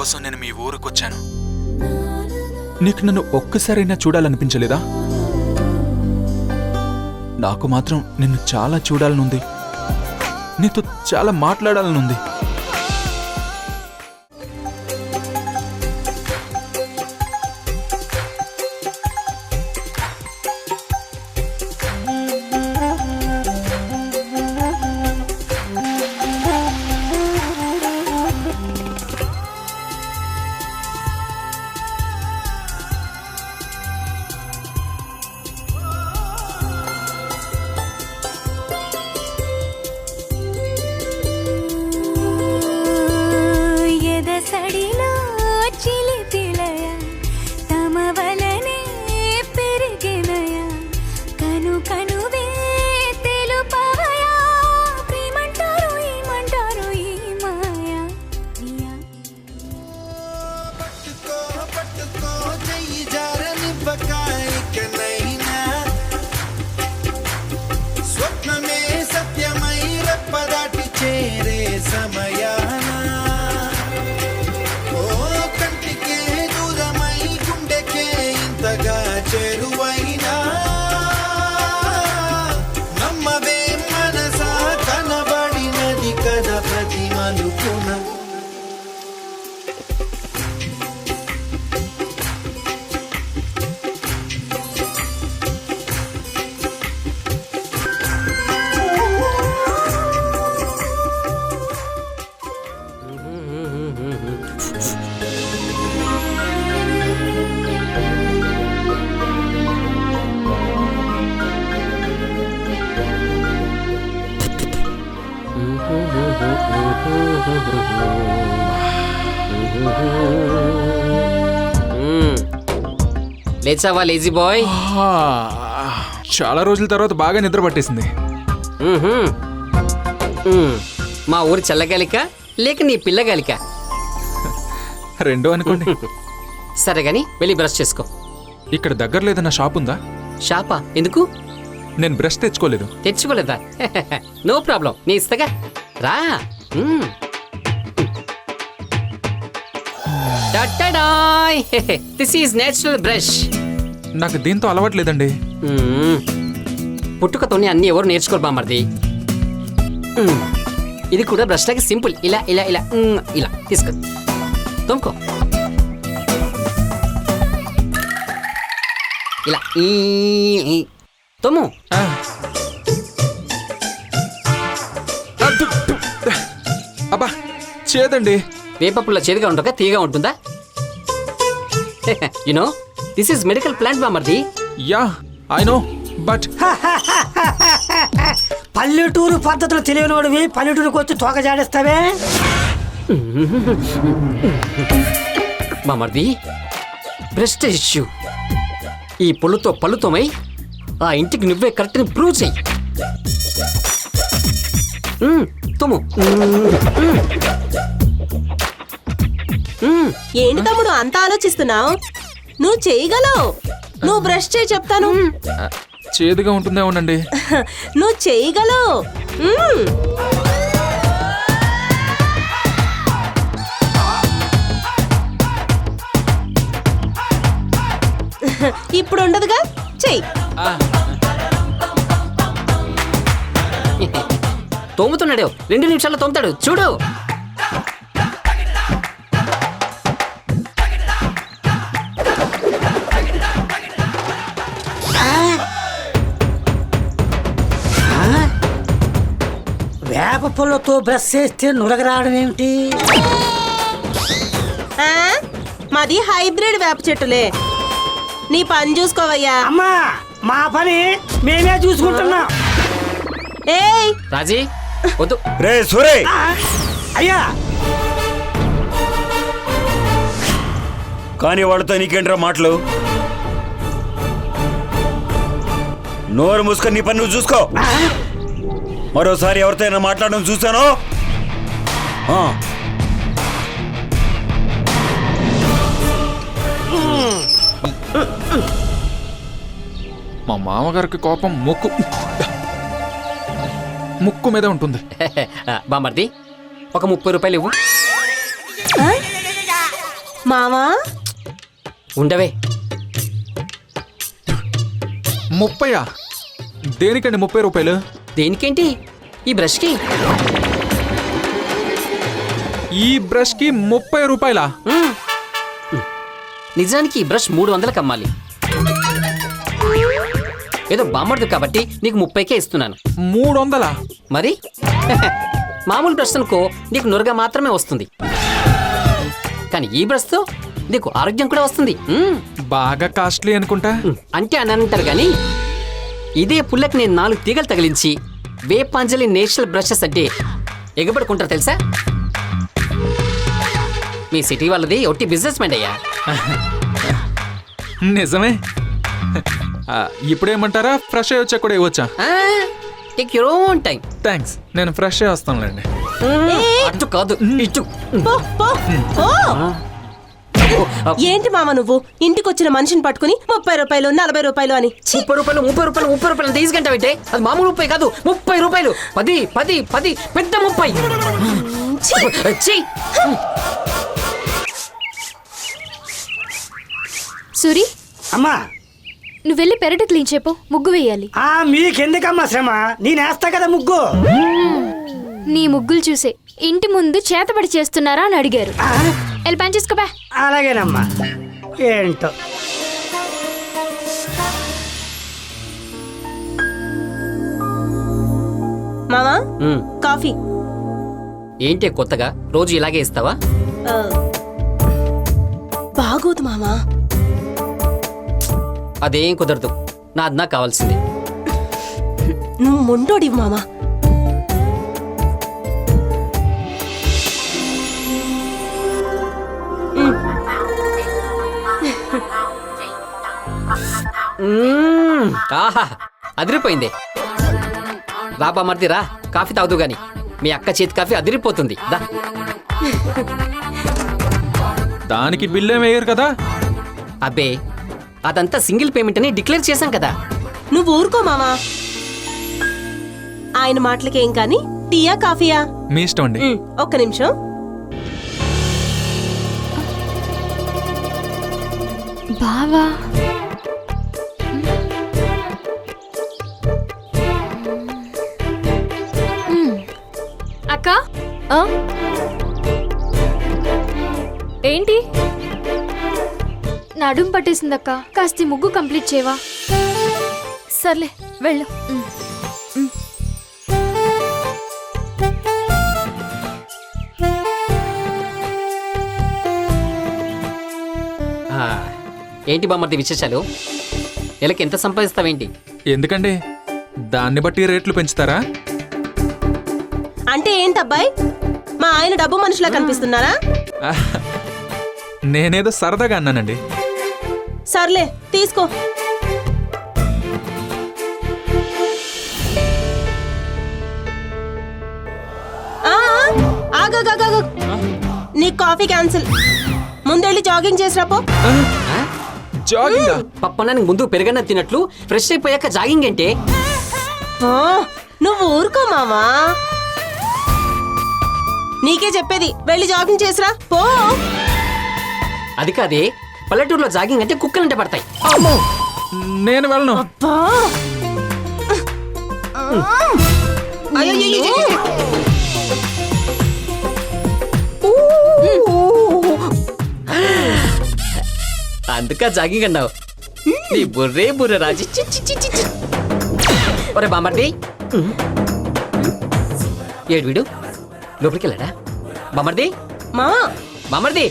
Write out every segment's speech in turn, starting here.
కోసం నేను మీ ఊరికొచ్చాను. నీకు నన్ను ఒక్కసారైనా చూడాలనిపించలేదా? నాకు మాత్రం నిన్ను చాలా చూడాలనుంది, నీతో చాలా మాట్లాడాలనుంది. లేచావా లేజీ బాయ్? చాలా రోజుల తర్వాత బాగా నిద్ర పట్టేసింది. మా ఊరి చల్లగాలిక లేక నీ పిల్లగాలిక? రెండో అనుకోండి. సరే గాని వెళ్ళి బ్రష్ చేసుకో. ఇక్కడ దగ్గరలో ఏదైనా షాప్ ఉందా? షాపా? ఎందుకు? నేను బ్రష్ తెచ్చుకోలేదు. తెచ్చుకోలేదా? నో ప్రాబ్లం, నీ ఇస్తగా రా. This is natural brush. నాకు దీంతో అలవాట్లేదండి. పుట్టుకతోనే అన్ని ఎవరు నేర్చుకోరు బామర్ది. ఇది కూడా బ్రష్ లాగా సింపుల్. ఇలా ఇలా ఇలా ఇలా తీసుకో, తోముకో. ఇలా తోము. అబ్బా చేదండి. వేపపుల్ల చేదుగా ఉండక తీగా ఉంటుందా? You know this is medical plant బామర్ది. యా ఐ నో బట్ పల్లెటూరు పద్ధతులు తెలియనోడివి పల్లెటూరుకి వచ్చి తోక జాడేస్తావే. బామర్ది, ప్రెస్టేజ్ ఇష్యూ. ఈ పొల్లుతో పళ్ళుతోమై ఆ ఇంటికి నువ్వే కరెక్ట్ ని ప్రూవ్ చెయ్యి. తుమ్ము. ఏంటి తమ్ముడు అంత ఆలోచిస్తున్నావు? నువ్వు చేయగలవు. నువ్వు బ్రష్ చేయి చెప్తాను. చేదుగా ఉంటుందేమోనండి. నువ్వు చేయగలవు. ఇప్పుడు ఉండదుగా, చెయ్యి. తోముతున్నాడు, 2 నిమిషాల్లో తోముతాడు చూడు. వేప పుల్లతో బ్రష్ చేస్తే నురగ రావడం ఏమిటి? మాది హైబ్రిడ్ వేప చెట్టులే. నీ పని చూసుకోవయ్యా. అమ్మా, మా పని మేమే చూసుకుంటున్నాం. ఏయ్ రాజీ వద్దు. రే సూరే, అయ్యా కానీ వాళ్ళతో నీకేంట్రా మాటలు? నోరు మూసుకొని నీ పని నువ్వు చూసుకో. మరోసారి ఎవరితో మాట్లాడడం చూసానో మా మామగారికి కోపం ముక్కు మీద ఉంటుంది. బామర్ది, ఒక 30 రూపాయలు ఇవ్వు. మావా ఉండవే. 30? దేనికండి 30 రూపాయలు? దేనికేంటి? ఈ బ్రష్కి. ఈ బ్రష్కి 30 రూపాయలా? నిజానికి ఈ బ్రష్ 300కి అమ్మాలి. ఏదో బామ్మర్దు కాబట్టి నీకు 30కే ఇస్తున్నాను. 300? మరి మామూలు బ్రష్ అనుకో నీకు నురగ మాత్రమే వస్తుంది, కానీ ఈ బ్రష్తో నీకు ఆరోగ్యం కూడా వస్తుంది. బాగా కాస్ట్లీ అనుకుంటా. అంటే అని అంటారు కానీ ఇదే పుల్లకి నేను 4 తీగలు తగిలించి వేపాంజలి నేషనల్ బ్రషెస్ అంటే ఎగబడుకుంటారు తెలుసా? మీ సిటీ వాళ్ళది ఒట్టి బిజినెస్ మ్యాన్ అయ్యా. నిజమే. ఇప్పుడేమంటారా? ఫ్రెష్ అయ్యి వచ్చా కూడా ఇవ్వచ్చా? Take your own time. Thanks, నేను ఫ్రెష్ అయ్యి వస్తానులేండి. అటు కాదు ఇటు. పో, పో, పో. ఏంటి మామ నువ్వు ఇంటికి వచ్చిన మనిషిని పట్టుకుని 30 రూపాయలు 40 రూపాయలు అని? 30 రూపాయలు 30 రూపాయలు 30 రూపాయలు తీసుకుంటా పెట్టే. అది మామూలు 30 కాదు, 30 రూపాయలు. 10 10 10 పెద్ద 30. ఛీ! సూరి, అమ్మా నువ్వు వెళ్ళి పెరట క్లీన్ చెప్పు, ముగ్గు వేయాలి. మీకెందుకమ్మా శ్రమ, నేనేస్తా కదా ముగ్గు. నీ ముగ్గులు చూసే ఇంటి ముందు చేతబడి చేస్తున్నారా అని అడిగారు. వెళ్ళి పని చేసుకోబా. అలాగేనమ్మా. ఏంటో మామా మ్, కాఫీ. ఏంటి కొత్తగా రోజు ఇలాగే ఇస్తావా? ఆ, బాగోదు మామా. అదేం కుదరదు, నాది నాకు కావాల్సింది. నువ్వు మొండోడి మామా. ఆహా, అదిరిపోయింది. రాబా మర్ది రా, కాఫీ తాగుదు గాని. మీ అక్క చేతి కాఫీ అదిరిపోతుంది. దా. దానికి బిల్లేం వేయరు కదా? అబ్బే, అదంతా సింగిల్ పేమెంట్ అని డిక్లేర్ చేశాం కదా. నువ్వు ఊరుకో మామా. ఆయన మాటలకేం కానీ టీయా కాఫీయా? మీ ఇష్టం అండి. ఒక్క నిమిషం. బావా, అక్క, ఏంటి? నడుం పట్టేసిందక్క, కాస్త ఈ ముగ్గు కంప్లీట్ చేయవా? సర్లే వెళ్ళు. ఆ, ఏంటి బామ్మర్ది విశేషాలు? నెలకి ఎంత సంపాదిస్తావేంటి? ఎందుకండి? దాన్ని బట్టి రేట్లు పెంచుతారా? అంటే ఏంటబ్బాయి, మా ఆయన డబ్బు మనుషులా కనిపిస్తున్నారా? నేనేదో సరదాగా అన్నానండి. సర్లే తీసుకో. ఆగాగాగా, నీ కాఫీ క్యాన్సిల్. ముందెళ్ళి జాగింగ్ చేసిరాపో. జాగింగ్? పప్పనానికి ముందు పెరగన్న తిన్నట్లు ఫ్రెష్ అయిపోయాక జాగింగ్ ఏంటే? నువ్వు ఊరుకో మామా. నీకే చెప్పేది, వెళ్ళి జాగింగ్ చేసిరా పో. అది కాదే, పల్లెటూరులో జాగింగ్ అంటే కుక్కలంటే పడతాయి. నేను వెళ్ళను. అందుక జాగింగ్ అన్నావు. నీ బుర్రే బుర్ర రాజు. ఒరే బామ్మర్ది, ఏడు వీడు లోపలికి వెళ్ళాడా? బామ్మర్ది, మా బామ్మర్ది.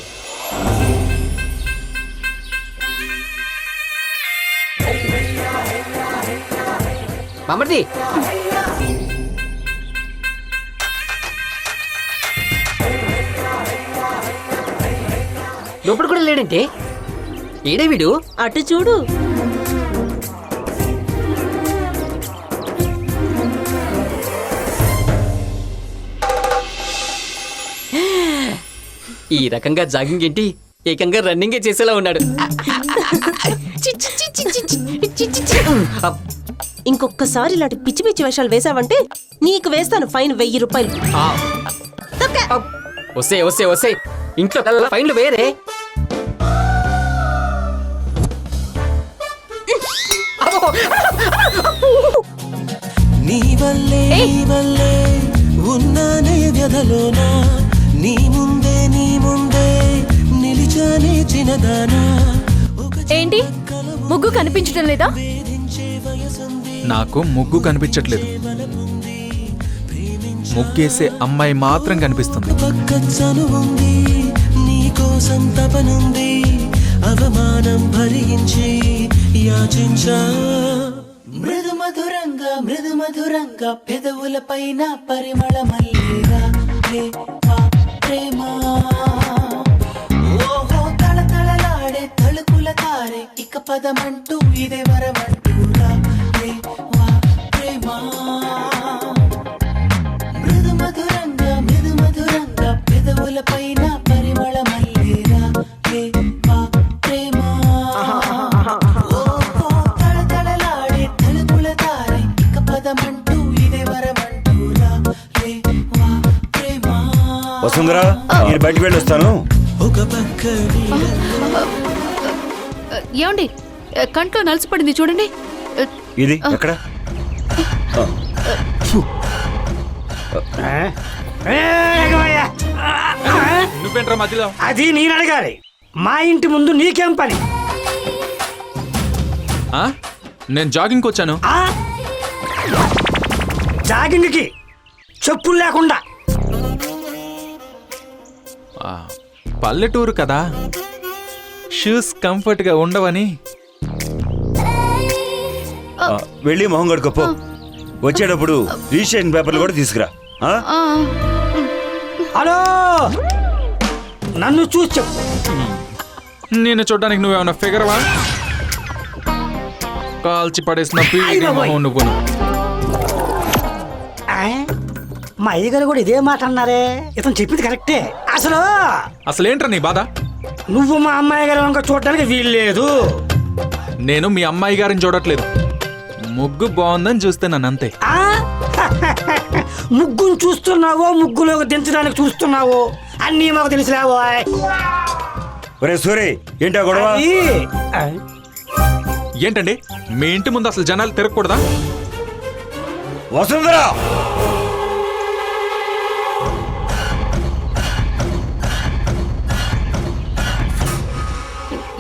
బామ్మర్ది, లోపల కూడా లేడంటే ఏడే వీడు? అటు చూడు. ఈ రకంగా జాగింగ్ ఏంటి, ఏకంగా రన్నింగే చేసేలా ఉన్నాడు. ఇంకొకసారి ఇలాంటి పిచ్చి పిచ్చి వేషాలు వేసావంటే నీకు వేస్తాను ఫైన్ 1000 రూపాయలు. వస్తే వస్తే వస్తే ఇంట్లో ఫైన్లు వేరే. నీ వల్లే ఉన్నానే వ్యధలోనా నీ ముందే నిలిచానే చిన్నదానా ఏంటి ముగ్గు కనిపించడం లేదా? నాకు ముగ్గు కనిపించట్లేదు, ముగ్గేసే అమ్మాయి మాత్రం కనిపిస్తుంది. పక్క చనువుంది నీ కోసం తపనుంది అవమానం భరించి యాచించా మృదు మధురంగా పెదవుల పైన పరిమళ మల్లిగా ప్రేమ ఓహో తళతళలాడే తలుపుల తారే ఇక పదమంటూ ఇదే వరమంటూరా ప్రేమ మృదు మధురంగా పెదవుల పైన పరిమళ మల్లిగా ప్రేమ ఓహో తళతళలాడే తలుపుల తారే ఇక పదమంటూ ఇదే వరమంటూరా ప్రేమ వసుంధరా నేను బయటికి వెళ్ళొస్తాను. ఒక పక్క ఏమండి కంట్లో నలిసిపడింది చూడండి. ఇది ఎక్కడ? నువ్వేంట్రా మధ్యలో? అది నేను అడగాలి. మా ఇంటి ముందు నీకేం పని? ఆ? నేను జాగింగ్కి వచ్చాను. ఆ? జాగింగ్కి చెప్పులు లేకుండా? ఆ, పల్లెటూరు కదా, షూస్ కంఫర్ట్గా ఉండవని. వెళ్ళి మొహం కడుకోపో. వచ్చేటప్పుడు రిజిస్ట్రేషన్ పేపర్లు కూడా తీసుకురా. ఆ? హలో, నన్ను చూసి చెప్పు. నేను చూడడానికి నువ్వేమన్నా ఫిగర్వా? కాల్చి పడేసిన పీలిగా మొహం నువ్వును. మా అయ్యగారు కూడా ఇదే మాట అన్నారే. ఇతను చెప్పింది కరెక్టే. అసలేంట్రా నీ బాధ? నువ్వు మా అమ్మాయి గారు ఇంకా చూడడానికి వీల్లేదు. నేను మీ అమ్మాయి గారిని చూడట్లేదు, ముగ్గు బాగుందని చూస్తున్నాను అంతే. ముగ్గును చూస్తున్నావో ముగ్గులోకి దించడానికి చూస్తున్నావో అన్నీ మాకు తెలిసిరావో. ఒరే సూరి, ఏంటా గొడవ? ఏంటండి మీ ఇంటి ముందు అసలు జనాలు తిరగకూడదా? వసుంధరా,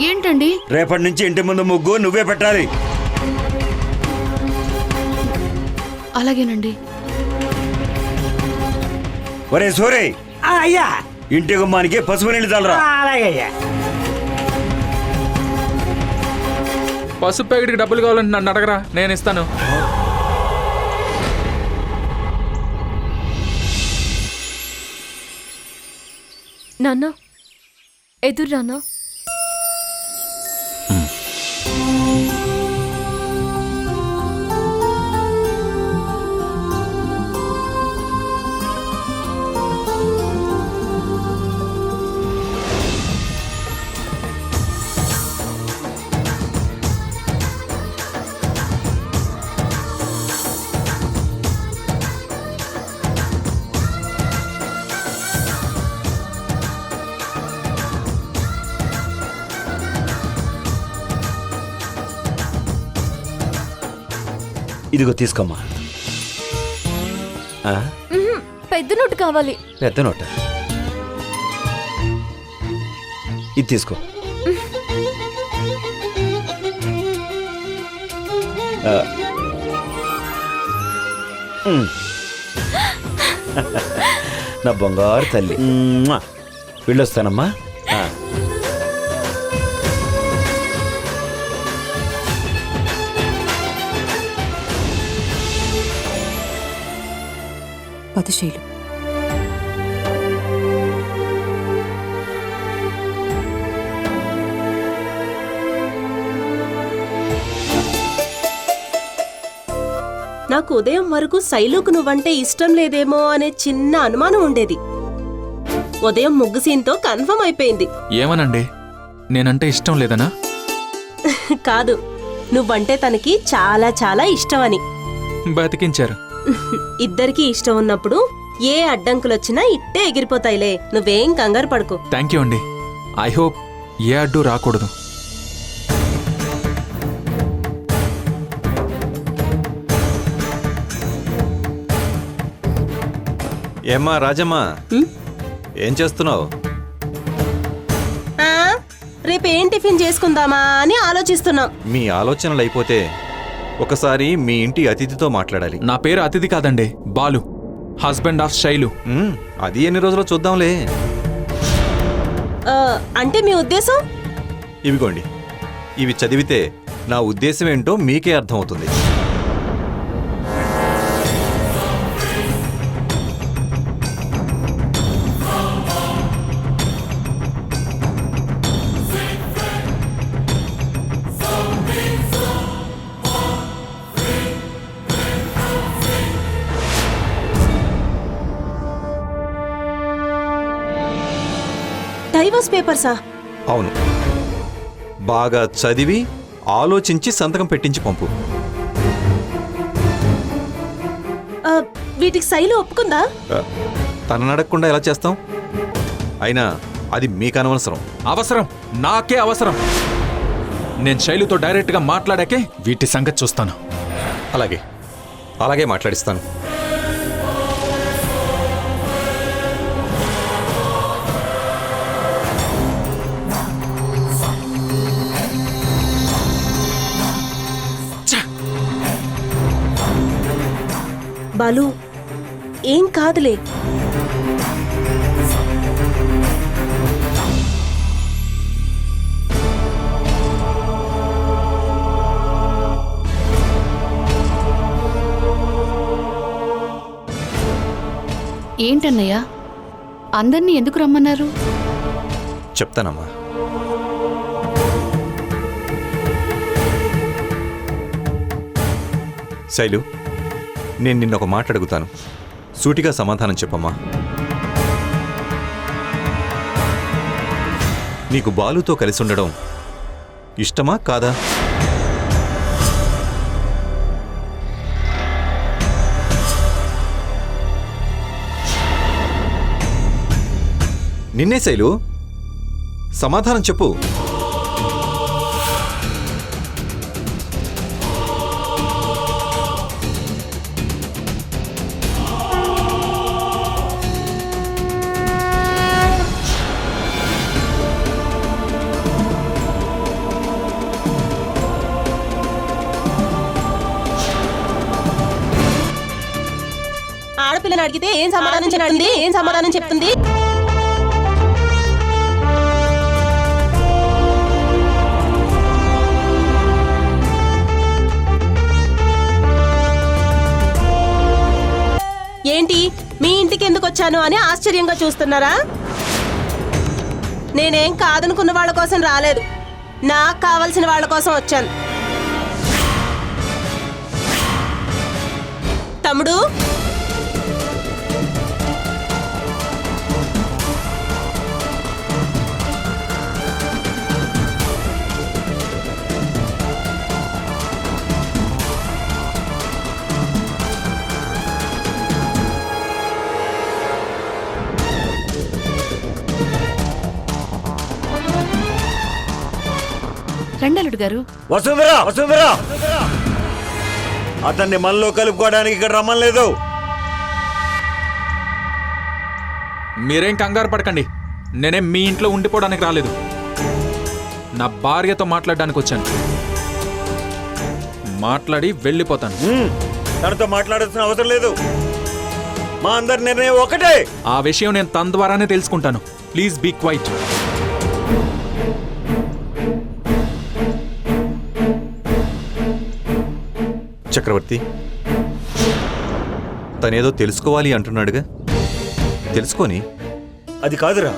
ఏంటండి? రేపటి నుంచి ఇంటి ముందు ముగ్గు నువ్వే పెట్టాలి. అలాగేనండి. ఒరే సూరి, అయ్యా ఇంటి గుమ్మానికి పసుపు నీళ్ళు చల్లరా. అలాగే అయ్యా. పసుపు ప్యాకెట్కి డబ్బులు కావాలంటే నన్ను అడగరా, నేను ఇస్తాను. నాన్న ఎదురు రానా? ఇదిగో తీసుకోమ్మా. పెద్ద నోటు కావాలి. పెద్ద నోట, ఇది తీసుకో. నా బంగారు తల్లి, వెళ్ళొస్తానమ్మా. పదుశైలు నాకు ఉదయం వరకు శైలుకు నువ్వంటే ఇష్టం లేదేమో అనే చిన్న అనుమానం ఉండేది. ఉదయం ముగ్గు సీన్తో కన్ఫర్మ్ అయిపోయింది. ఏమనండి, నేనంటే ఇష్టం లేదనా? కాదు, నువ్వంటే తనకి చాలా చాలా ఇష్టమని. బతికించారు. ఇద్దరికీ ఇష్టం ఉన్నప్పుడు ఏ అడ్డంకులొచ్చినా ఇట్టే ఎగిరిపోతాయిలే. నువ్వేం కంగారు పడుకో. థ్యాంక్ యూ అండి. ఐ హోప్ ఏ అడ్డు రాకూడదు. ఏమ్మా రాజమ్మ, ఏం చేస్తున్నావు? ఆ, రేపు ఏం టిఫిన్ చేసుకుందామా అని ఆలోచిస్తున్నాం. మీ ఆలోచనలు అయిపోతే ఒకసారి మీ ఇంటి అతిథితో మాట్లాడాలి. నా పేరు అతిథి కాదండి, బాలు, హస్బెండ్ ఆఫ్ శైలు. అది ఎన్ని రోజుల్లో చూద్దాంలే. ఆ, అంటే మీ ఉద్దేశం? ఇవిగోండి, ఇవి చదివితే నా ఉద్దేశం ఏంటో మీకే అర్థమవుతుంది. డైవర్స్ పేపర్సా? అవును, బాగా చదివి ఆలోచించి సంతకం పెట్టించి పంపు. ఆ, వీటికి శైలు ఒప్పుకుందా? తనని అడగకుండా ఎలా చేస్తాం? అయినా అది మీకు అనవసరం. అవసరం, నాకే అవసరం. నేను శైలుతో డైరెక్ట్గా మాట్లాడాకే వీటి సంగతి చూస్తాను. అలాగే మాట్లాడిస్తాను. బాలు, ఏం కాదులే. ఏంటన్నయ్యా, అందర్నీ ఎందుకు రమ్మన్నారు? చెప్తానమ్మా. శైలు, నేను నిన్నొక మాట అడుగుతాను, సూటిగా సమాధానం చెప్పమ్మా. నీకు బాలుతో కలిసి ఉండడం ఇష్టమా కాదా? నిన్నే శైలు, సమాధానం చెప్పు. ఆడపిల్లని అడిగితే ఏం సమాధానం చెప్తుంది? ఏంటి, మీ ఇంటికి ఎందుకు వచ్చాను అని ఆశ్చర్యంగా చూస్తున్నారా? నేనేం కాదనుకున్న వాళ్ళ కోసం రాలేదు, నాకు కావలసిన వాళ్ళ కోసం వచ్చాను. తమ్ముడు, రండలుడు గారు. వసుంధరా, అతన్ని మనలో కలుపుకోవడానికి ఇక్కడ రమ్మలేదు. మీరేం కంగారు పడకండి, నేనేం మీ ఇంట్లో ఉండిపోవడానికి రాలేదు. నా భార్యతో మాట్లాడడానికి వచ్చాను. మాట్లాడి వెళ్ళిపోతాను. తనతో మాట్లాడాల్సిన అవసరం లేదు. మా అందరి నిర్ణయం ఒకటే. ఆ విషయం నేను తన ద్వారానే తెలుసుకుంటాను. Please be quiet. చక్రవర్తి, తనేదో తెలుసుకోవాలి అంటున్నాడుగా, తెలుసుకొని. అది కాదురా,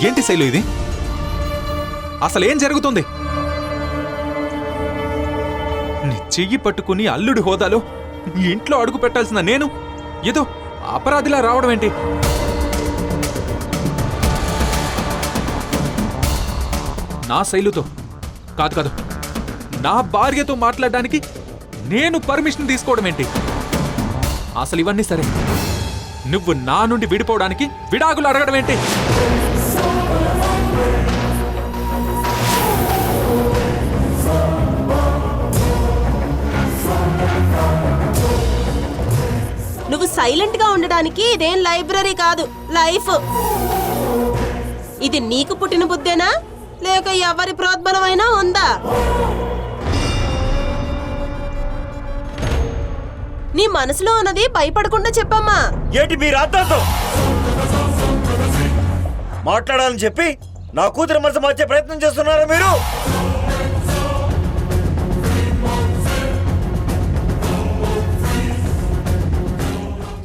ఏంటి శైలు ఇది? అసలు ఏం జరుగుతుంది? నీ చెయ్యి పట్టుకుని అల్లుడి హోదాలో ఇంట్లో అడుగు పెట్టాల్సిన నేను ఏదో అపరాధిలా రావడం ఏంటి? నా శైలుతో కాదు, నా భార్యతో మాట్లాడడానికి నేను పర్మిషన్ తీసుకోవడం ఏంటి? అసలు ఇవన్నీ సరే, నువ్వు నా నుండి విడిపోవడానికి విడాకులు అడగడం ఏంటి? నువ్వు సైలెంట్ గా ఉండడానికి ఇదేం లైబ్రరీ కాదు, లైఫ్. ఇది నీకు పుట్టిన బుద్ధేనా లేక ఎవరి ప్రోద్బలమైనా ఉందా? నీ మనసులో ఉన్నది భయపడకుండా చెప్పమ్మా. ఏంటి మీరు అర్థంతో మాట్లాడాలని చెప్పి నా కూతురు మనసు మార్చే ప్రయత్నం చేస్తున్నారా మీరు?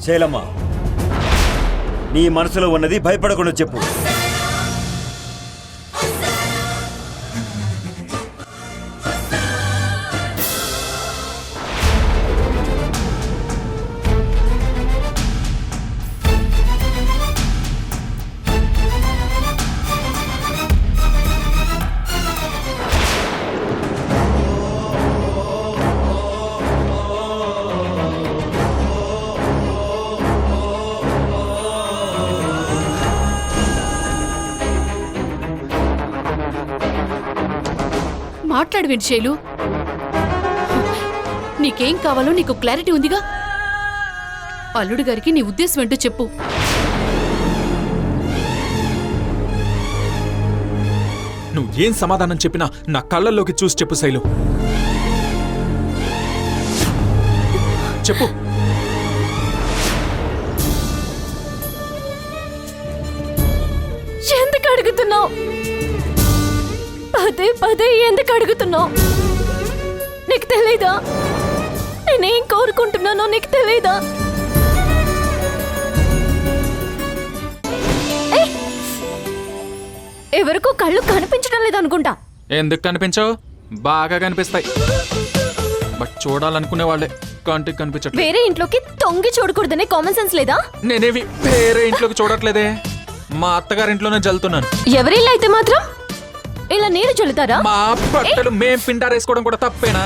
శైలమ్మ, నీ మనసులో ఉన్నది భయపడకుండా చెప్పు. మాట్లాడు శైలు. నీకేం కావాలో నీకు క్లారిటీ ఉందిగా. అల్లుడు గారికి నీ ఉద్దేశం ఏంటో చెప్పు. నువ్వు ఏం సమాధానం చెప్పినా నా కళ్ళల్లోకి చూసి చెప్పు శైలు. చెప్పు. ఎందుకు అడుగుతున్నావు? పదే పదే ఎందుకు అడుగుతున్నావు? నీకు తెలీదా నేనేం కోరుకుంటున్నానో? నీకు తెలీదా? ఎవరికో కళ్ళు కనిపించడం లేదనుకుంటా. ఎందుకు కనిపించవు? బాగా కనిపిస్తాయి. బట్ చూడాలనుకునే వాళ్ళే కంటికి కనిపించట్లేదు. వేరే ఇంట్లోకి తొంగి చూడకూడదనే కామన్ సెన్స్ లేదా? నేనేవి వేరే ఇంట్లోకి చూడట్లేదే, మా అత్తగారింట్లోనే జల్లుతున్నాను. ఎవరిల్లు అయితే మాత్రం ఇలా నీరు చల్లుతారా? మా బట్టలు మేం పిండారేసుకోవడం కూడా తప్పేనా?